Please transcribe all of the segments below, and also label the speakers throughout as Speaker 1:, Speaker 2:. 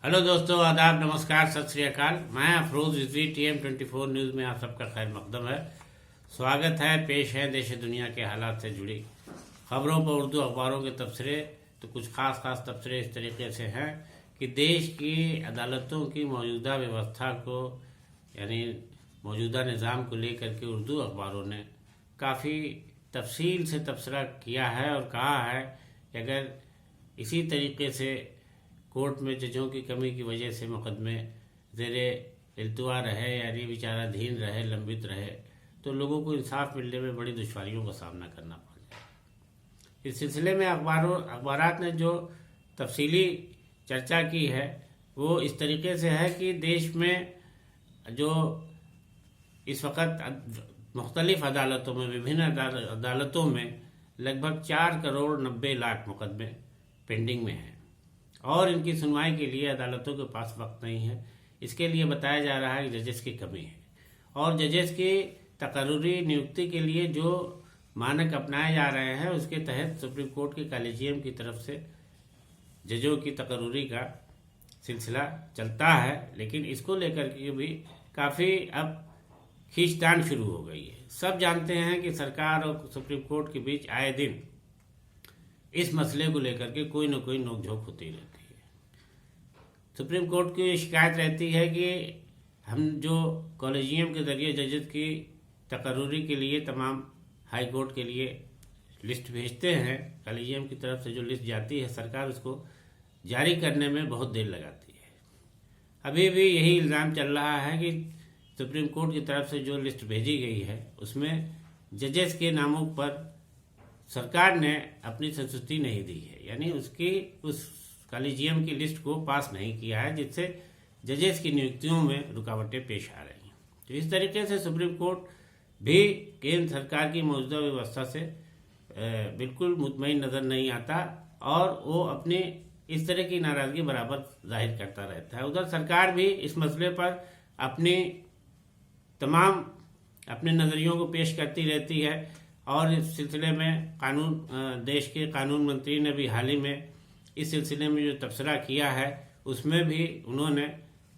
Speaker 1: Hello दोस्तों, आदाब, नमस्कार, सत श्री अकाल। मैं अफरोज रिजवी TM24 न्यूज़ में आप सबका खैर मकदम है। स्वागत है। पेश है देश दुनिया के हालात से जुड़ी खबरों पर उर्दू अखबारों के तबसरे। तो कुछ खास तबसरे इस तरीके से हैं कि देश की अदालतों की मौजूदा व्यवस्था को, यानी मौजूदा निज़ाम को लेकर के उर्दू अखबारों ने काफ़ी तफसील से तबसरा किया है और कहा है कि अगर इसी तरीके से कोर्ट में जजों की कमी की वजह से मुकदमे ज़ेरे इल्तवा रहे, यानी विचाराधीन रहे, लंबित रहे, तो लोगों को इंसाफ मिलने में बड़ी दुश्वारियों का सामना करना पड़ जाए। इस सिलसिले में अखबारात ने जो तफसीली चर्चा की है वो इस तरीके से है कि देश में जो इस वक्त मुख्तलिफ अदालतों में, विभिन्न अदालतों में लगभग 4 करोड़ 90 लाख मुकदमे पेंडिंग में हैं और इनकी सुनवाई के लिए अदालतों के पास वक्त नहीं है। इसके लिए बताया जा रहा है कि जजेस की कमी है और जजेस की तकर्रुरी नियुक्ति के लिए जो मानक अपनाए जा रहे हैं उसके तहत सुप्रीम कोर्ट के कॉलेजियम की तरफ से जजों की तकर्रुरी का सिलसिला चलता है, लेकिन इसको लेकर के भी काफ़ी अब खींचतान शुरू हो गई है। सब जानते हैं कि सरकार और सुप्रीम कोर्ट के बीच आए दिन इस मसले को लेकर के कोई न कोई नोकझोंक होती रहती है। सुप्रीम कोर्ट की शिकायत रहती है कि हम जो कॉलेजियम के जरिए जजेस की तकर्रुरी के लिए तमाम हाई कोर्ट के लिए लिस्ट भेजते हैं, कॉलेजियम की तरफ से जो लिस्ट जाती है सरकार उसको जारी करने में बहुत देर लगाती है। अभी भी यही इल्ज़ाम चल रहा है कि सुप्रीम कोर्ट की तरफ से जो लिस्ट भेजी गई है उसमें जजेस के नामों पर सरकार ने अपनी संस्तुति नहीं दी है, यानी उस कॉलेजियम की लिस्ट को पास नहीं किया है, जिससे जजेस की नियुक्तियों में रुकावटें पेश आ रही हैं। तो इस तरीके से सुप्रीम कोर्ट भी केंद्र सरकार की मौजूदा व्यवस्था से बिल्कुल मुतमईन नज़र नहीं आता और वो अपनी इस तरह की नाराज़गी बराबर जाहिर करता रहता है। उधर सरकार भी इस मसले पर अपने नज़रियों को पेश करती रहती है और इस सिलसिले में देश के कानून मंत्री ने भी हाल ही में इस सिलसिले में जो तबसरा किया है उसमें भी उन्होंने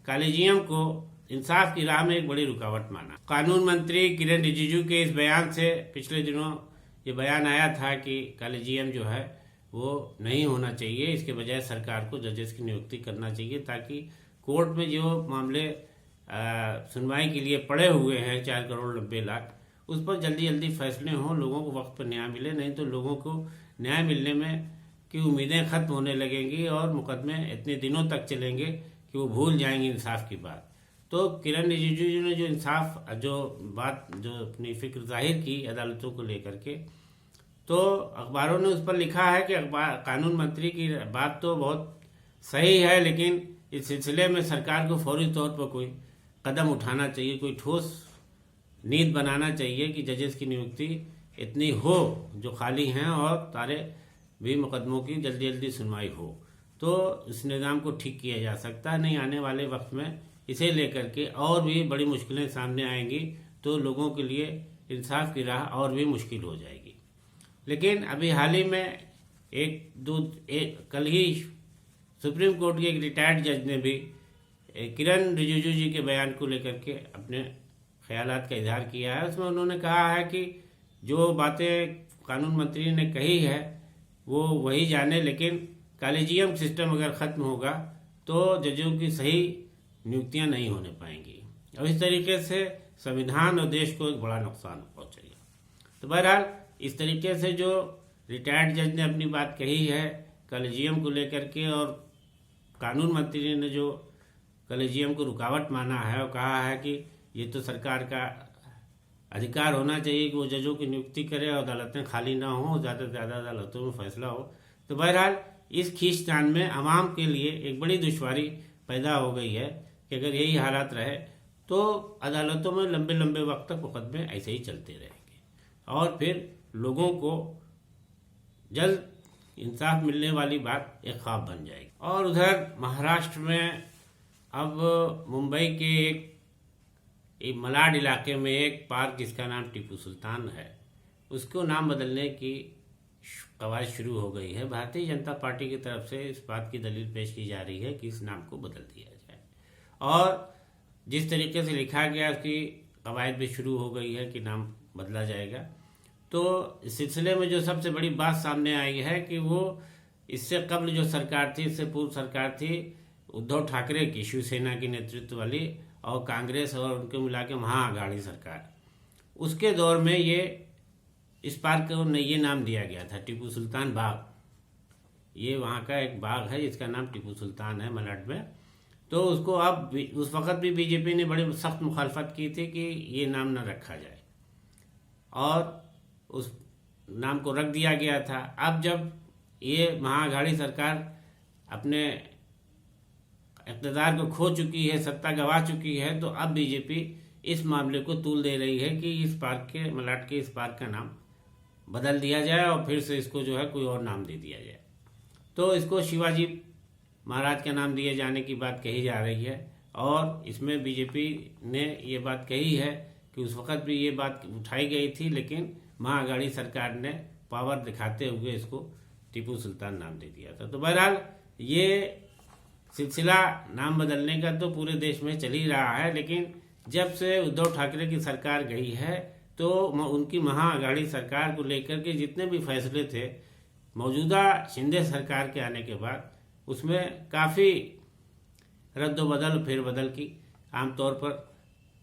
Speaker 1: कॉलेजियम को इंसाफ की राह में एक बड़ी रुकावट माना। कानून मंत्री किरण रिजिजू के इस बयान से पिछले दिनों ये बयान आया था कि कॉलेजियम जो है वो नहीं होना चाहिए, इसके बजाय सरकार को जजेस की नियुक्ति करना चाहिए ताकि कोर्ट में जो मामले सुनवाई के लिए पड़े हुए हैं 4 करोड़ 90 लाख, उस पर जल्दी फैसले हों, लोगों को वक्त पर न्याय मिले। नहीं तो लोगों को न्याय मिलने में की उम्मीदें खत्म होने लगेंगी और मुकदमे इतने दिनों तक चलेंगे कि वो भूल जाएंगे इंसाफ की बात। तो किरण रिजिजू जी ने जो अपनी फिक्र जाहिर की अदालतों को लेकर के, तो अखबारों ने उस पर लिखा है कि कानून मंत्री की बात तो बहुत सही है, लेकिन इस सिलसिले में सरकार को फौरी तौर पर कोई कदम उठाना चाहिए, कोई ठोस नीति बनाना चाहिए कि जजेस की नियुक्ति इतनी हो जो खाली हैं और सारे भी मुकदमों की जल्दी सुनवाई हो, तो इस निज़ाम को ठीक किया जा सकता है। नहीं आने वाले वक्त में इसे लेकर के और भी बड़ी मुश्किलें सामने आएंगी, तो लोगों के लिए इंसाफ की राह और भी मुश्किल हो जाएगी। लेकिन अभी हाल ही में कल ही सुप्रीम कोर्ट के एक रिटायर्ड जज ने भी किरण रिजिजू जी के बयान को लेकर के अपने ख्यालात का इजहार किया है। उसमें उन्होंने कहा है कि जो बातें कानून मंत्री ने कही है वो वही जाने, लेकिन कॉलेजियम सिस्टम अगर ख़त्म होगा तो जजों की सही नियुक्तियां नहीं होने पाएंगी और इस तरीके से संविधान और देश को एक बड़ा नुकसान पहुंचेगा। तो बहरहाल इस तरीके से जो रिटायर्ड जज ने अपनी बात कही है कॉलेजियम को लेकर के, और कानून मंत्री ने जो कॉलेजियम को रुकावट माना है और कहा है कि ये तो सरकार का अधिकार होना चाहिए कि वो जजों की नियुक्ति करे और अदालतें खाली ना हो, ज़्यादा से ज़्यादा अदालतों में फैसला हो। तो बहरहाल इस खींचतान में आवाम के लिए एक बड़ी दुश्वारी पैदा हो गई है कि अगर यही हालात रहे तो अदालतों में लंबे वक्त तक मुकदमे ऐसे ही चलते रहेंगे और फिर लोगों को जल्द इंसाफ मिलने वाली बात एक ख्वाब बन जाएगी। और उधर महाराष्ट्र में अब मुंबई के एक मलाड इलाके में एक पार्क जिसका नाम टीपू सुल्तान है, उसको नाम बदलने की कवायद शुरू हो गई है। भारतीय जनता पार्टी की तरफ से इस बात की दलील पेश की जा रही है कि इस नाम को बदल दिया जाए, और जिस तरीके से लिखा गया उसकी कवायद भी शुरू हो गई है कि नाम बदला जाएगा। तो इस सिलसिले में जो सबसे बड़ी बात सामने आई है कि वो इससे कबल जो सरकार थी, इससे पूर्व सरकार थी उद्धव ठाकरे की, शिवसेना की नेतृत्व वाली, और कांग्रेस और उनको मिला के महाअघाड़ी सरकार, उसके दौर में इस पार्क को ये नाम दिया गया था टीपू सुल्तान बाग। ये वहाँ का एक बाग है जिसका नाम टीपू सुल्तान है मलाड में। तो उसको अब उस वक़्त भी बीजेपी ने बड़ी सख्त मुखालफत की थी कि ये नाम न रखा जाए, और उस नाम को रख दिया गया था। अब जब ये महाअघाड़ी सरकार अपने इक़्तिदार को खो चुकी है, सत्ता गंवा चुकी है, तो अब बीजेपी इस मामले को तूल दे रही है कि इस पार्क के, मलाड के इस पार्क का नाम बदल दिया जाए और फिर से इसको जो है कोई और नाम दे दिया जाए। तो इसको शिवाजी महाराज का नाम दिए जाने की बात कही जा रही है, और इसमें बीजेपी ने ये बात कही है कि उस वक़्त भी ये बात उठाई गई थी, लेकिन महाअघाड़ी सरकार ने पावर दिखाते हुए इसको टीपू सुल्तान नाम दे दिया था। तो बहरहाल ये सिलसिला नाम बदलने का तो पूरे देश में चल ही रहा है, लेकिन जब से उद्धव ठाकरे की सरकार गई है तो उनकी महाअघाड़ी सरकार को लेकर के जितने भी फैसले थे मौजूदा शिंदे सरकार के आने के बाद, उसमें काफ़ी रद्द-बदल फेरबदल की आमतौर पर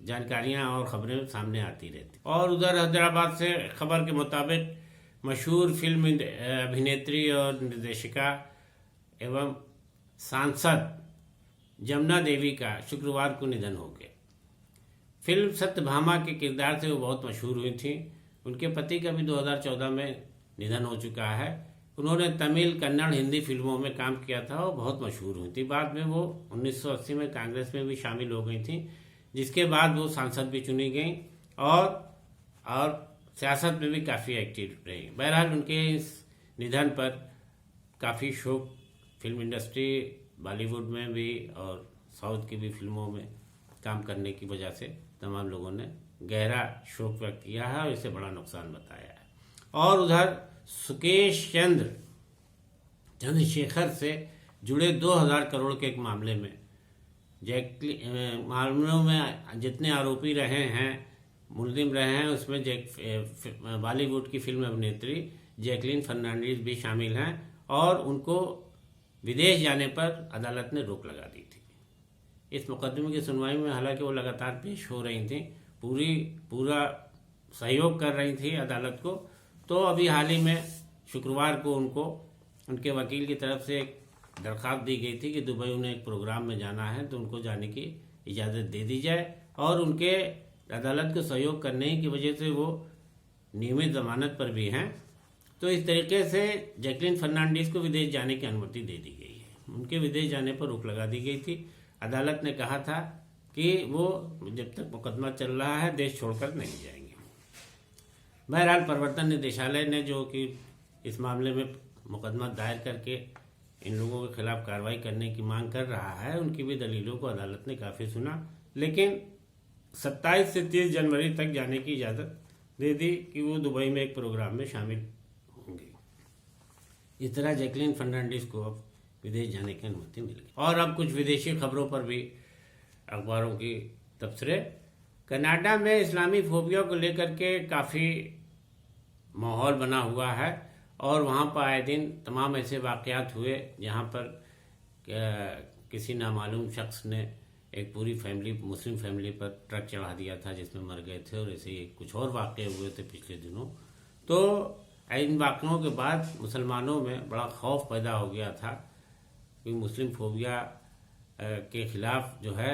Speaker 1: जानकारियां और खबरें सामने आती रहती। और उधर हैदराबाद से खबर के मुताबिक मशहूर फिल्म अभिनेत्री और निर्देशिका एवं सांसद जमुना देवी का शुक्रवार को निधन हो गया। फिल्म सत्यभामा के किरदार से वो बहुत मशहूर हुई थी। उनके पति का भी 2014 में निधन हो चुका है। उन्होंने तमिल, कन्नड़, हिंदी फिल्मों में काम किया था और बहुत मशहूर हुई थी। बाद में वो 1980 में कांग्रेस में भी शामिल हो गई थी, जिसके बाद वो सांसद भी चुनी गई और सियासत में भी काफ़ी एक्टिव रही। बहरहाल उनके इस निधन पर काफ़ी शोक फिल्म इंडस्ट्री, बॉलीवुड में भी और साउथ की भी फिल्मों में काम करने की वजह से तमाम लोगों ने गहरा शोक व्यक्त किया है और इसे बड़ा नुकसान बताया है। और उधर सुकेश चंद्रशेखर से जुड़े 2000 करोड़ के एक मामले में मामलों में जितने आरोपी रहे हैं, मुलजिम रहे हैं, उसमें बॉलीवुड की फिल्म अभिनेत्री जैकलीन फर्नांडीज भी शामिल हैं, और उनको विदेश जाने पर अदालत ने रोक लगा दी थी। इस मुकदमे की सुनवाई में हालांकि वो लगातार पेश हो रही थी, पूरा सहयोग कर रही थी अदालत को। तो अभी हाल ही में शुक्रवार को उनको उनके वकील की तरफ से एक दरख्वास्त दी गई थी कि दुबई उन्हें एक प्रोग्राम में जाना है, तो उनको जाने की इजाज़त दे दी जाए, और उनके अदालत को सहयोग करने की वजह से वो नियमित जमानत पर भी हैं। तो इस तरीके से जैकलीन फर्नांडीज को विदेश जाने की अनुमति दे दी गई है। उनके विदेश जाने पर रोक लगा दी गई थी। अदालत ने कहा था कि वो जब तक मुकदमा चल रहा है देश छोड़कर नहीं जाएंगे। बहरहाल प्रवर्तन निदेशालय ने जो कि इस मामले में मुकदमा दायर करके इन लोगों के खिलाफ कार्रवाई करने की मांग कर रहा है, उनकी भी दलीलों को अदालत ने काफ़ी सुना, लेकिन 27 से 30 जनवरी तक जाने की इजाज़त दे दी कि वो दुबई में एक प्रोग्राम में शामिल होंगे। इस तरह जैकलीन फर्नांडीज को अब विदेश जाने की अनुमति मिल गई। और अब कुछ विदेशी खबरों पर भी अखबारों की तबसरे। कनाडा में इस्लामी फोबिया को लेकर के काफ़ी माहौल बना हुआ है, और वहाँ पर आए दिन तमाम ऐसे वाक़यात हुए जहाँ पर किसी नामालूम शख्स ने एक पूरी फैमिली, मुस्लिम फैमिली पर ट्रक चढ़ा दिया था जिसमें मर गए थे, और ऐसे ही कुछ और वाक़े हुए थे पिछले दिनों। तो इन वाक़ों के बाद मुसलमानों में बड़ा खौफ पैदा हो गया था कि मुस्लिम फोबिया के ख़िलाफ़ जो है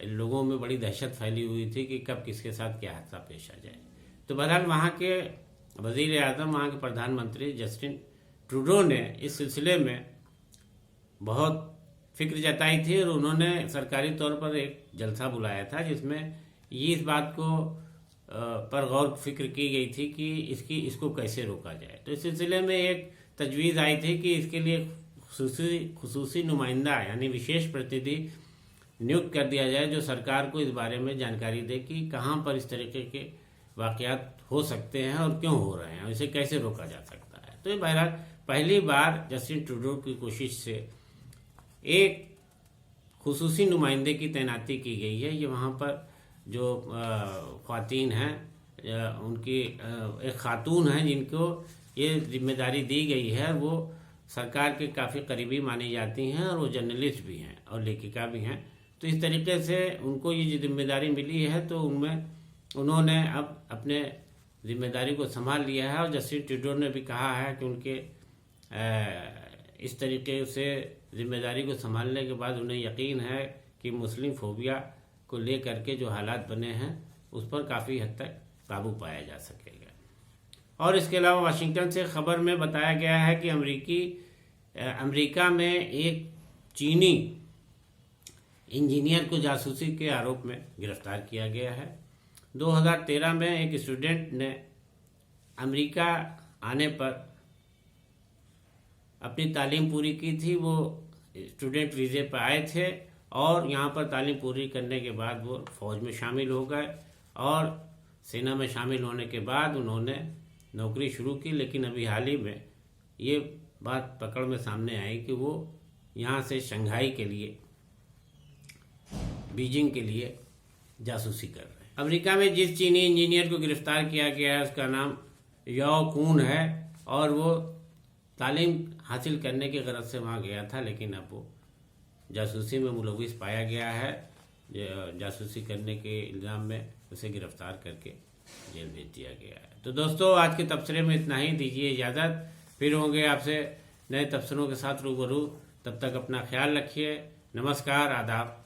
Speaker 1: लोगों में बड़ी दहशत फैली हुई थी कि कब किसके साथ क्या हादसा पेश आ जाए। तो बहरहाल वहाँ के वज़ीर आज़म, वहाँ के प्रधानमंत्री जस्टिन ट्रूडो ने इस सिलसिले में बहुत फिक्र जताई थी, और उन्होंने सरकारी तौर पर एक जलसा बुलाया था जिसमें ये इस बात को पर गौर फिक्र की गई थी कि इसको कैसे रोका जाए। तो इस सिलसिले में एक तजवीज़ आई थी कि इसके लिए खुसूसी नुमाइंदा यानी विशेष प्रतिनिधि नियुक्त कर दिया जाए जो सरकार को इस बारे में जानकारी दे कि कहाँ पर इस तरीके के वाक़यात हो सकते हैं और क्यों हो रहे हैं, इसे कैसे रोका जा सकता है। तो ये बहरहाल पहली बार जस्टिन ट्रूडो की कोशिश से एक खुसूसी नुमाइंदे की तैनाती की गई है। ये वहाँ पर जो ख्वातीन हैं, उनकी एक खातून हैं जिनको ये जिम्मेदारी दी गई है, वो सरकार के काफ़ी करीबी मानी जाती हैं और वो जर्नलिस्ट भी हैं और लेखिका भी हैं। तो इस तरीके से उनको ये जो जिम्मेदारी मिली है तो उनमें उन्होंने अब अपने जिम्मेदारी को संभाल लिया है। और जस्टिन ट्रूडो ने भी कहा है कि उनके इस तरीके से जिम्मेदारी को संभालने के बाद उन्हें यकीन है कि मुस्लिम फोबिया को लेकर के जो हालात बने हैं उस पर काफ़ी हद तक काबू पाया जा सकेगा। और इसके अलावा वाशिंगटन से खबर में बताया गया है कि अमेरिका में एक चीनी इंजीनियर को जासूसी के आरोप में गिरफ्तार किया गया है। 2013 में एक स्टूडेंट ने अमेरिका आने पर अपनी तालीम पूरी की थी। वो स्टूडेंट वीज़े पर आए थे और यहाँ पर तालीम पूरी करने के बाद वो फ़ौज में शामिल हो गए और सेना में शामिल होने के बाद उन्होंने नौकरी शुरू की। लेकिन अभी हाल ही में ये बात पकड़ में सामने आई कि वो यहाँ से शंघाई के लिए, बीजिंग के लिए जासूसी कर रहे हैं। अमेरिका में जिस चीनी इंजीनियर को गिरफ्तार किया गया है उसका नाम याओ कून है और वो तालीम हासिल करने की गरज से वहाँ गया था, लेकिन अब वो जासूसी में मुलविस पाया गया है। जासूसी करने के इल्ज़ाम में उसे गिरफ्तार करके जेल भेज दिया गया है। तो दोस्तों, आज के तबसरे में इतना ही। दीजिए इजाज़त, फिर होंगे आपसे नए तबसरों के साथ रूबरू। तब तक अपना ख्याल रखिए। नमस्कार, आदाब।